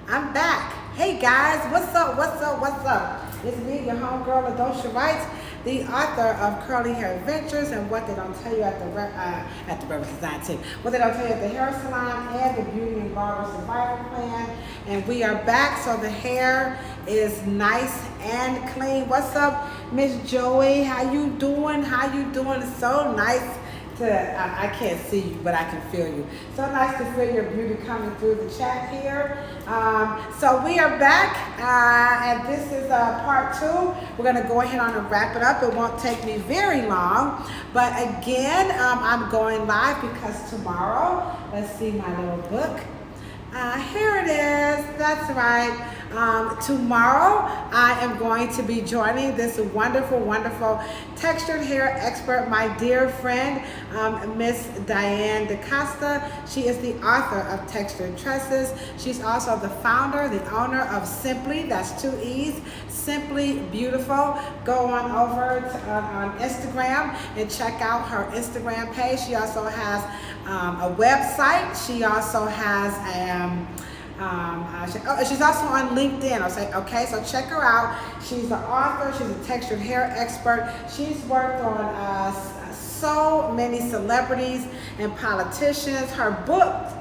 I'm back. Hey guys, what's up, what's up, what's up? It's me, your homegirl, Ladosha Wright, the author of Curly Hair Adventures and What They Don't Tell You at the Reverend Design Team. What They Don't Tell You at the Hair Salon and the Beauty and Barber Survival Plan. And we are back, so the hair is nice and clean. What's up, Miss Joey? How you doing? How you doing? It's so nice. I can't see you, but I can feel you. So nice to feel your beauty coming through the chat here. So we are back, and this is part 2. We're going to go ahead on and wrap it up. It won't take me very long, but again, I'm going live because tomorrow, let's see my little book. Here it is. That's right. Tomorrow I am going to be joining this wonderful, wonderful textured hair expert, my dear friend, Miss Diane Da Costa. She is the author of Textured Tresses. She's also the founder, the owner of Simply, that's 2 E's, Simply Beautiful. Go on over on Instagram and check out her Instagram page. She also has a website. She also has she's also on LinkedIn. Okay, so check her out. She's an author. She's a textured hair expert. She's worked on so many celebrities and politicians. Her book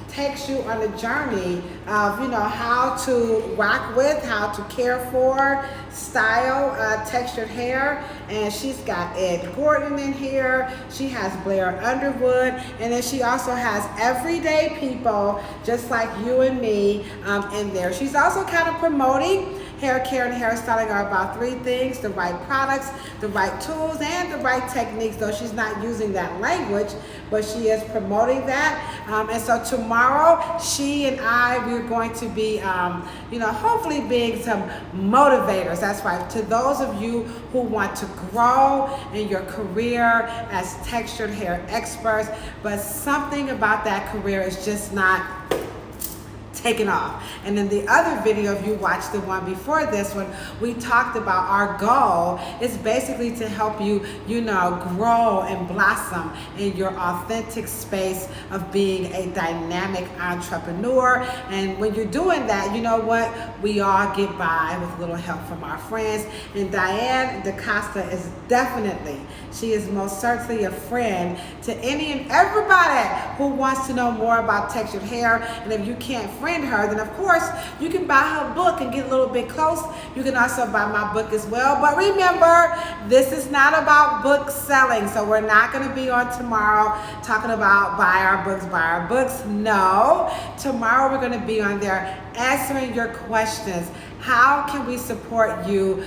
takes you on a journey of, how to rock with, how to care for, style textured hair. And she's got Ed Gordon in here. She has Blair Underwood. And then she also has everyday people just like you and me in there. She's also kind of promoting hair care and hairstyling are about 3 things: the right products, the right tools, and the right techniques, though she's not using that language, but she is promoting that. And so tomorrow, she and we're going to be, hopefully being some motivators. That's right. To those of you who want to grow in your career as textured hair experts, but something about that career is just not taken off. And in the other video, if you watched the one before this one, we talked about our goal is basically to help you, grow and blossom in your authentic space of being a dynamic entrepreneur. And when you're doing that, you know what? We all get by with a little help from our friends. And Diane Da Costa is she is most certainly a friend to any and everybody who wants to know more about textured hair. And if you can't friend her, then of course you can buy her book and get a little bit close. You can also buy my book as well. But remember, this is not about book selling. So we're not going to be on tomorrow talking about buy our books. No, tomorrow we're going to be on there answering your questions. How can we support you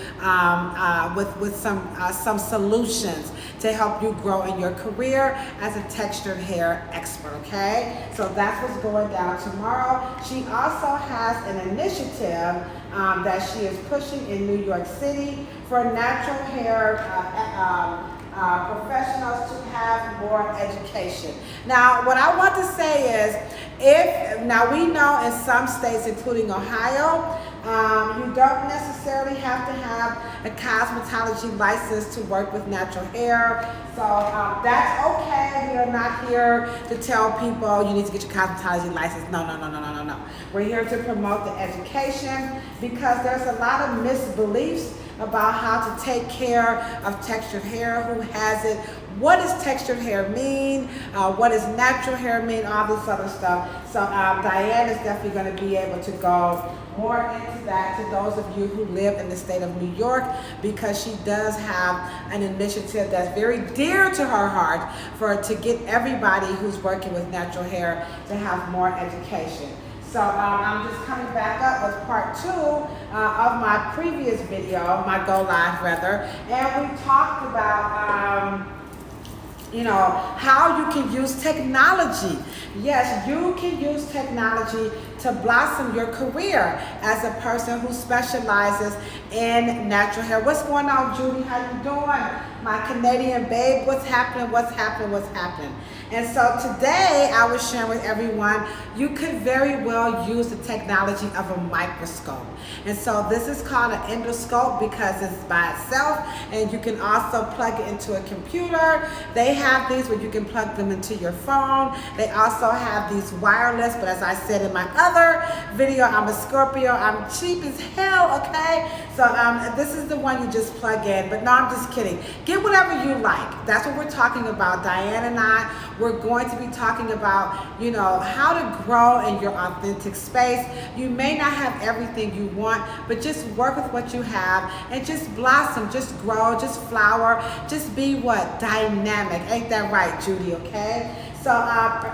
with some solutions to help you grow in your career as a textured hair expert, okay? So that's what's going down tomorrow. She also has an initiative that she is pushing in New York City for natural hair professionals to have more education. Now, what I want to say is, now we know in some states, including Ohio, you don't necessarily have to have a cosmetology license to work with natural hair. So that's okay. We are not here to tell people you need to get your cosmetology license. No. We're here to promote the education because there's a lot of misbeliefs about how to take care of textured hair, who has it, what does textured hair mean, what does natural hair mean, all this other stuff. So Diane is definitely going to be able to go more into that to those of you who live in the state of New York, because she does have an initiative that's very dear to her heart to get everybody who's working with natural hair to have more education. So I'm just coming back up with part 2 of my previous video, my go live rather, and we talked about how you can use technology. Yes, you can use technology to blossom your career as a person who specializes in natural hair. What's going on, Judy? How you doing? My Canadian babe, what's happening? And so today I was sharing with everyone, you could very well use the technology of a microscope. And so this is called an endoscope because it's by itself, and you can also plug it into a computer. They have these where you can plug them into your phone. They also have these wireless, but as I said in my other video, I'm a Scorpio, I'm cheap as hell, okay? So this is the one you just plug in, but no, I'm just kidding. Get whatever you like. That's what we're talking about. Diane and I, we're going to be talking about, you know, how to grow in your authentic space. You may not have everything you want, but just work with what you have and just blossom, just grow, just flower, just be what? Dynamic. Ain't that right, Judy, okay? So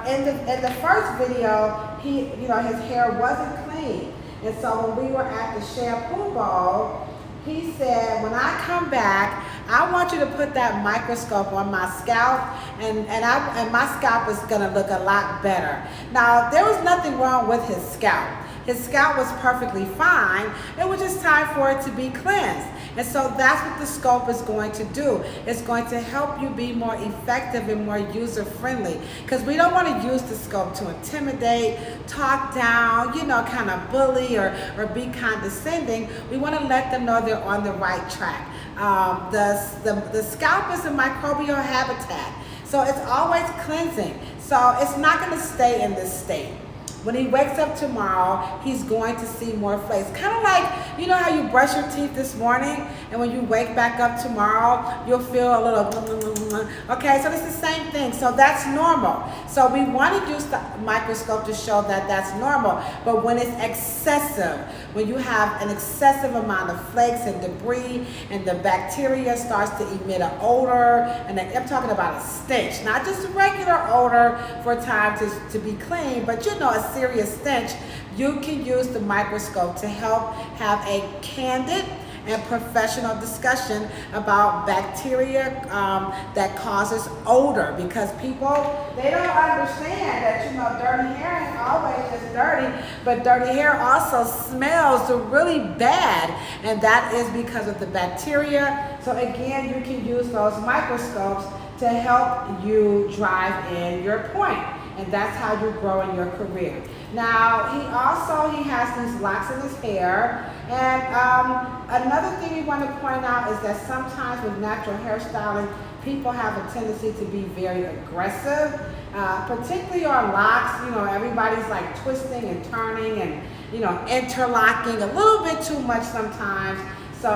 in the first video, his hair wasn't clean. And so when we were at the shampoo bowl, he said, when I come back, I want you to put that microscope on my scalp, and my scalp is gonna look a lot better. Now, there was nothing wrong with his scalp. His scalp was perfectly fine. It was just time for it to be cleansed. And so that's what the scope is going to do. It's going to help you be more effective and more user-friendly, because we don't want to use the scope to intimidate, talk down, you know, kind of bully or be condescending. We want to let them know they're on the right track. The scalp is a microbial habitat, so it's always cleansing. So it's not going to stay in this state. When he wakes up tomorrow, he's going to see more flakes. Kind of like, you know how you brush your teeth this morning, and when you wake back up tomorrow, you'll feel a little, okay, so it's the same thing. So that's normal. So we want to use the microscope to show that that's normal. But when it's excessive, when you have an excessive amount of flakes and debris, and the bacteria starts to emit an odor, and I'm talking about a stench, not just a regular odor for time to be clean, but you know, a serious stench, you can use the microscope to help have a candid and professional discussion about bacteria that causes odor, because people, they don't understand that, you know, dirty hair ain't always just dirty, but dirty hair also smells really bad, and that is because of the bacteria. So again, you can use those microscopes to help you drive in your point. And that's how you grow in your career. Now, he has these locks in his hair. And another thing we want to point out is that sometimes with natural hairstyling, people have a tendency to be very aggressive, particularly on locks. You know, everybody's like twisting and turning and, you know, interlocking a little bit too much sometimes. So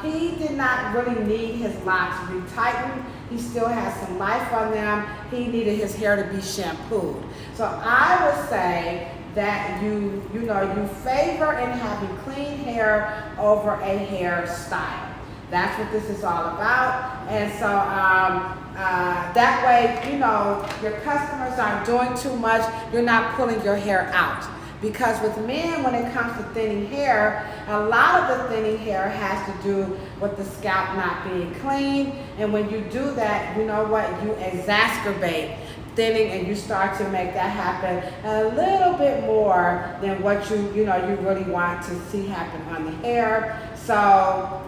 he did not really need his locks retightened. He still has some life on them. He needed his hair to be shampooed. So I would say that you favor in having clean hair over a hairstyle. That's what this is all about. And so that way, you know, your customers aren't doing too much. You're not pulling your hair out. Because with men, when it comes to thinning hair, a lot of the thinning hair has to do with the scalp not being clean. And when you do that, you know what? You exacerbate thinning, and you start to make that happen a little bit more than what you really want to see happen on the hair. So,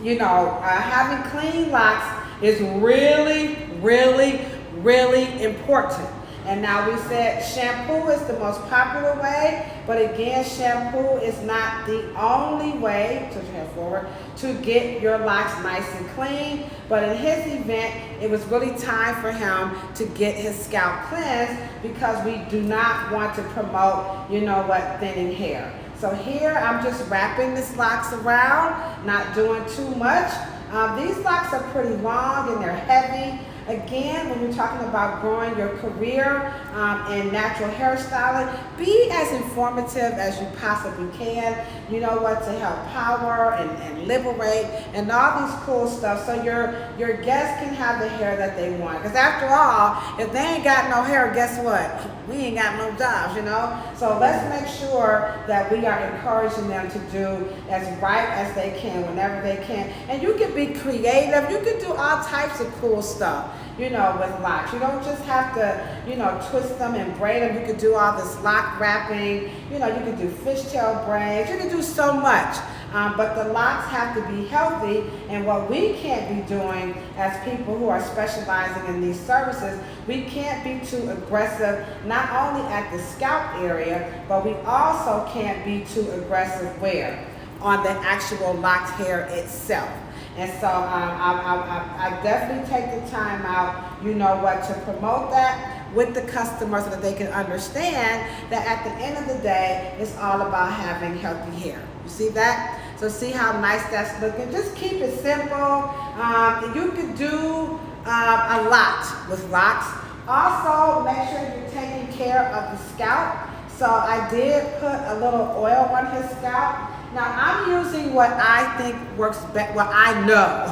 you know, having clean locks is really, really, really important. And now we said shampoo is the most popular way, but again, shampoo is not the only way, tilt your head forward, to get your locks nice and clean. But in his event, it was really time for him to get his scalp cleansed, because we do not want to promote, you know what, thinning hair. So here I'm just wrapping these locks around, not doing too much. These locks are pretty long and they're heavy. Again, when you're talking about growing your career in natural hairstyling, be as informative as you possibly can. You know what, to help power and liberate and all these cool stuff, so your guests can have the hair that they want. Because after all, if they ain't got no hair, guess what? We ain't got no jobs, you know? So let's make sure that we are encouraging them to do as right as they can, whenever they can. And you can be creative. You can do all types of cool stuff, you know, with locks. You don't just have to, you know, twist them and braid them. You could do all this lock wrapping. You know, you can do fishtail braids. You can do so much. but the locks have to be healthy. And what we can't be doing as people who are specializing in these services, we can't be too aggressive, not only at the scalp area, but we also can't be too aggressive where? On the actual locked hair itself. And so I definitely take the time out, you know what, to promote that with the customer so that they can understand that at the end of the day, it's all about having healthy hair. You see that? So see how nice that's looking? Just keep it simple. You could do a lot with locks. Also, make sure you're taking care of the scalp. So I did put a little oil on his scalp. Now I'm using what I think works best. Well, I know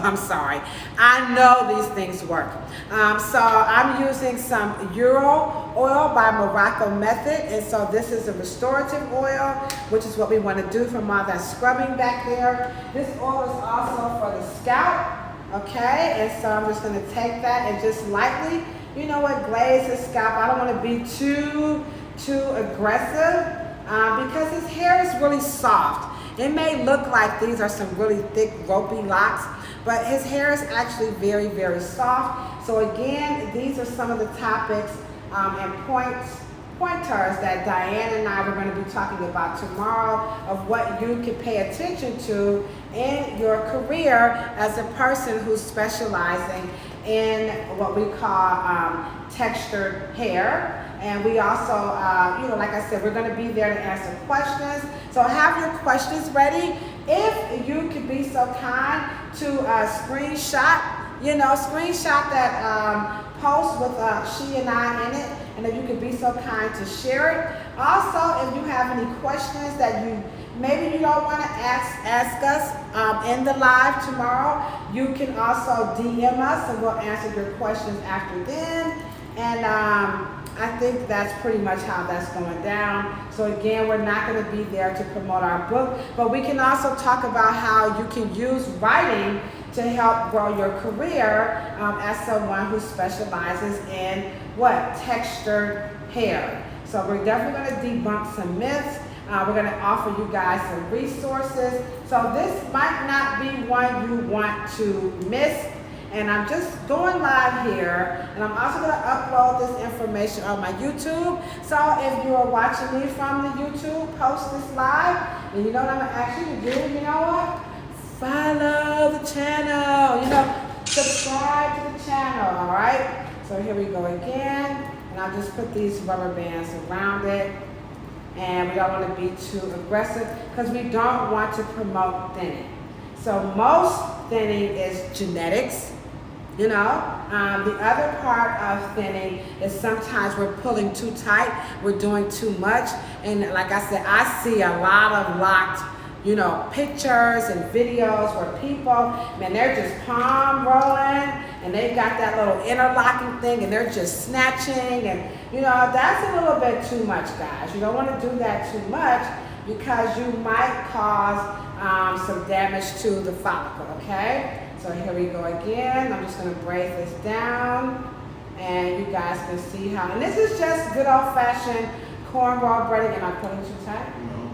these things work. So I'm using some Euro oil by Morocco Method. And so this is a restorative oil, which is what we want to do from all that scrubbing back there. This oil is also for the scalp. Okay, and so I'm just going to take that and just lightly, you know what, glaze his scalp. I don't want to be too aggressive because his hair is really soft. It may look like these are some really thick, ropey locks, but his hair is actually very, very soft. So again, these are some of the topics and pointers that Diane and I were going to be talking about tomorrow of what you can pay attention to in your career as a person who's specializing in what we call textured hair. And we also, you know, like I said, we're going to be there to answer questions. So have your questions ready. If you could be so kind to screenshot that post with she and I in it. And if you could be so kind to share it. Also, if you have any questions that maybe you don't want to ask us in the live tomorrow, you can also DM us and we'll answer your questions after then. And I think that's pretty much how that's going down. So again, we're not going to be there to promote our book, but we can also talk about how you can use writing to help grow your career as someone who specializes in what? Textured hair. So we're definitely going to debunk some myths. We're going to offer you guys some resources. So this might not be one you want to miss. And I'm just going live here, and I'm also going to upload this information on my YouTube. So if you are watching me from the YouTube, post this live, and you know what I'm going to ask you to do? You know what? Follow the channel. You know, subscribe to the channel, all right? So here we go again, and I'll just put these rubber bands around it. And we don't want to be too aggressive because we don't want to promote thinning. So most thinning is genetics. You know, the other part of thinning is sometimes we're pulling too tight, we're doing too much. And like I said, I see a lot of locked, you know, pictures and videos where people, man, they're just palm rolling and they've got that little interlocking thing and they're just snatching. And, you know, that's a little bit too much, guys. You don't want to do that too much because you might cause some damage to the follicle, okay? So here we go again. I'm just going to braid this down and you guys can see how, and this is just good old-fashioned cornrow braiding. Am I pulling too tight? No.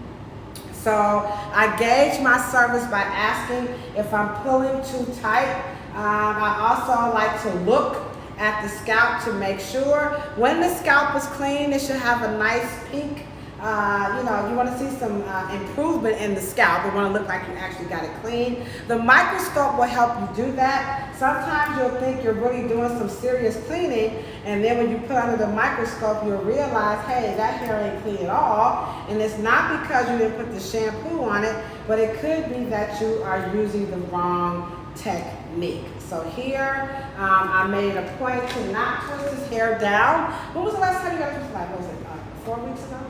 So I gauge my service by asking if I'm pulling too tight. I also like to look at the scalp to make sure. When the scalp is clean, it should have a nice pink. You know, you want to see some improvement in the scalp. You want to look like you actually got it clean. The microscope will help you do that. Sometimes you'll think you're really doing some serious cleaning, and then when you put under the microscope, you'll realize, hey, that hair ain't clean at all. And it's not because you didn't put the shampoo on it, but it could be that you are using the wrong technique. So here, I made a point to not twist his hair down. When was the last time you got twisted? Like, what was it, 4 weeks ago?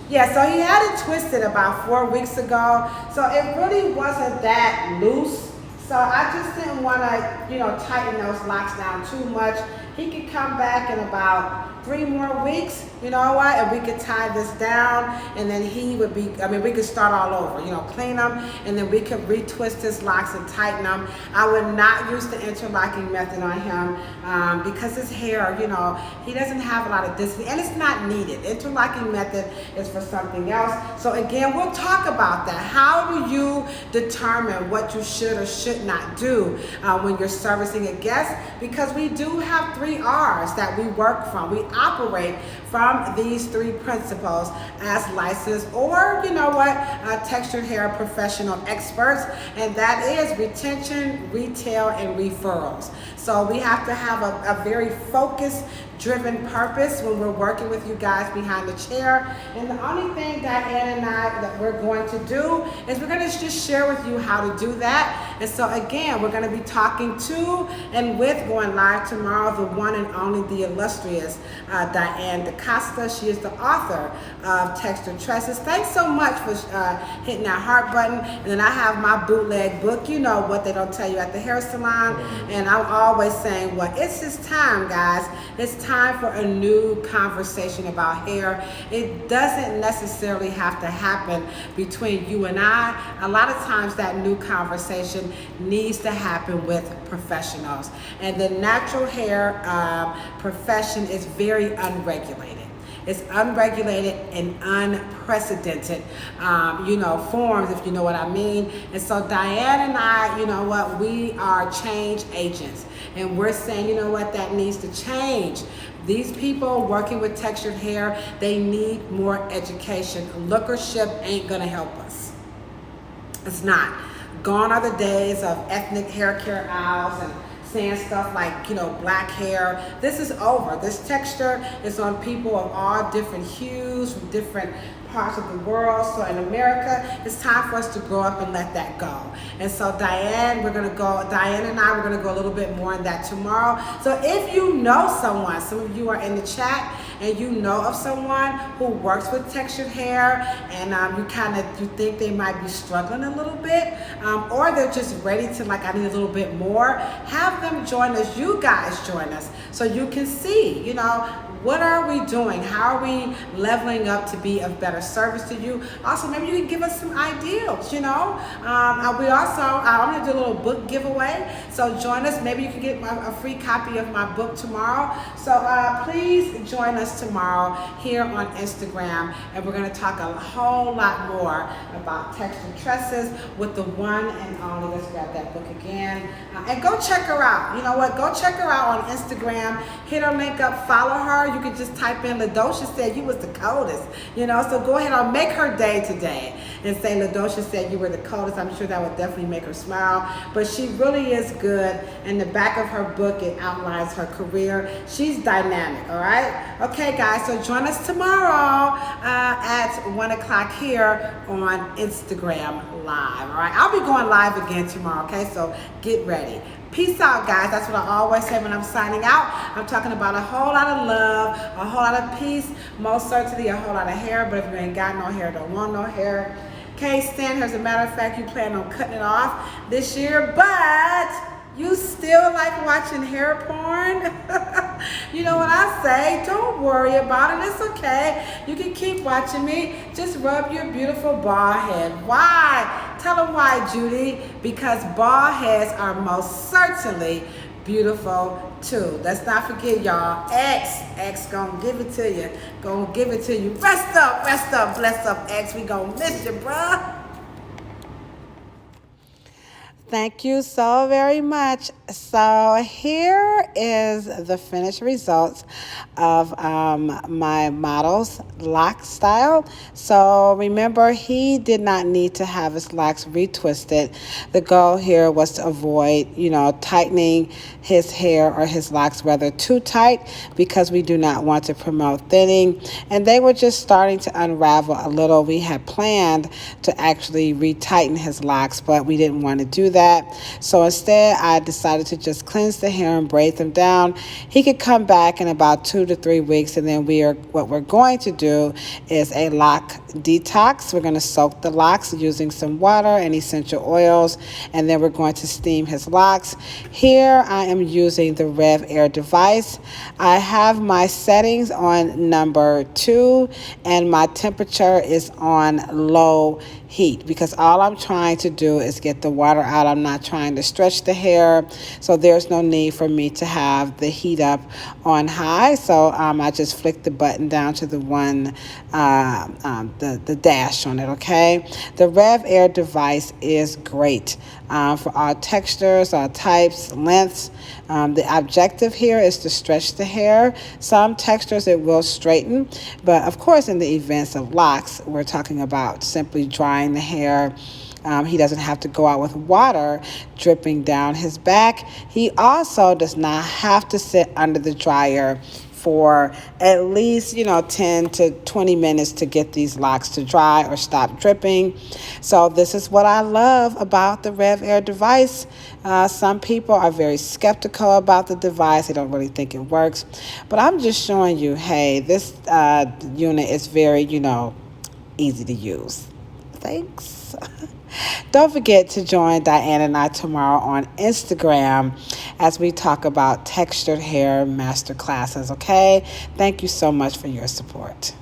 Yeah, so he had it twisted about 4 weeks ago. So it really wasn't that loose. So I just didn't want to, you know, tighten those locks down too much. He could come back in about 3 more weeks, you know what, and we could tie this down, and then he would be, I mean, we could start all over, you know, clean them, and then we could retwist his locks and tighten them. I would not use the interlocking method on him because his hair, you know, he doesn't have a lot of density, and it's not needed. Interlocking method is for something else. So again, we'll talk about that. How do you determine what you should or should not do when you're servicing a guest? Because we do have 3 R's that we work from. We operate from these 3 principles as licensed, or you know what, textured hair professional experts, and that is retention, retail, and referrals. So we have to have a very focused, driven purpose when we're working with you guys behind the chair. And the only thing Diane and I that we're going to do is we're going to just share with you how to do that. And so again, we're going to be talking to and with, going live tomorrow, the one and only, the illustrious Diane Da Costa. She is the author of Textured Tresses. Thanks so much for hitting that heart button. And then I have my bootleg book, you know what they don't tell you at the hair salon. And I'm always saying, well, it's just time, guys. It's time for a new conversation about hair. It doesn't necessarily have to happen between you and I. A lot of times that new conversation needs to happen with professionals. And the natural hair profession is very unregulated. It's unregulated and unprecedented, you know, forms, if you know what I mean. And so Diane and I, you know what, we are change agents. And we're saying, you know what, that needs to change. These people working with textured hair, they need more education. Lookership ain't gonna help us. It's not. Gone are the days of ethnic hair care aisles and saying stuff like, you know, black hair. This is over. This texture is on people of all different hues, from different parts of the world. So in America, it's time for us to grow up and let that go. And so Diane and I, we're gonna go a little bit more in that tomorrow. So if you know someone, some of you are in the chat, and you know of someone who works with textured hair, and you think they might be struggling a little bit, or they're just ready to, like, I need a little bit more, have them join us. You guys join us so you can see, you know, what are we doing? How are we leveling up to be of better service to you? Also, maybe you can give us some ideas, you know? I'm gonna do a little book giveaway. So join us. Maybe you can get a free copy of my book tomorrow. So please join us tomorrow here on Instagram. And we're gonna talk a whole lot more about textured tresses with the one and only, let's grab that book again. And go check her out. You know what? Go check her out on Instagram. Hit her link up, follow her. You can just type in Ladosha said you was the coldest, you know, so go ahead and make her day today and say Ladosha said you were the coldest. I'm sure that would definitely make her smile, but she really is good. In the back of her book, it outlines her career. She's dynamic, all right? Okay, guys, so join us tomorrow at 1 o'clock here on Instagram Live, all right? I'll be going live again tomorrow, okay? So get ready. Peace out, guys. That's what I always say when I'm signing out. I'm talking about a whole lot of love, a whole lot of peace, most certainly a whole lot of hair. But if you ain't got no hair, don't want no hair, can't stand here. As a matter of fact, you plan on cutting it off this year, but you still like watching hair porn? You know what I say? Don't worry about it. It's okay. You can keep watching me. Just rub your beautiful bald head. Why? Tell them why, Judy. Because bald heads are most certainly beautiful too. Let's not forget, y'all. X gonna give it to you. Gonna give it to you. Rest up, bless up, X. We gonna miss you, bruh. Thank you so very much. So here is the finished results of my model's lock style. So remember, he did not need to have his locks retwisted. The goal here was to avoid, you know, tightening his hair or his locks rather too tight, because we do not want to promote thinning. And they were just starting to unravel a little. We had planned to actually retighten his locks, but we didn't want to do that. So instead, I decided to just cleanse the hair and braid them down. He could come back in about 2 to 3 weeks, and then what we're going to do is a lock detox. We're going to soak the locks using some water and essential oils, and then we're going to steam his locks. Here I am using the Rev Air device. I have my settings on number 2, and my temperature is on low heat because all I'm trying to do is get the water out. I'm not trying to stretch the hair, so there's no need for me to have the heat up on high. So I just flick the button down to the one, the dash on it, okay? The Rev Air device is great for all textures, all types, lengths. The objective here is to stretch the hair. Some textures it will straighten, but of course in the events of locks, we're talking about simply drying the hair. He doesn't have to go out with water dripping down his back. He also does not have to sit under the dryer for at least 10 to 20 minutes to get these locks to dry or stop dripping. So this is what I love about the Rev Air device. Some people are very skeptical about the device. They don't really think it works, but I'm just showing you, hey, this unit is very easy to use. Thanks. Don't forget to join Diane and I tomorrow on Instagram as we talk about textured hair master classes, okay? Thank you so much for your support.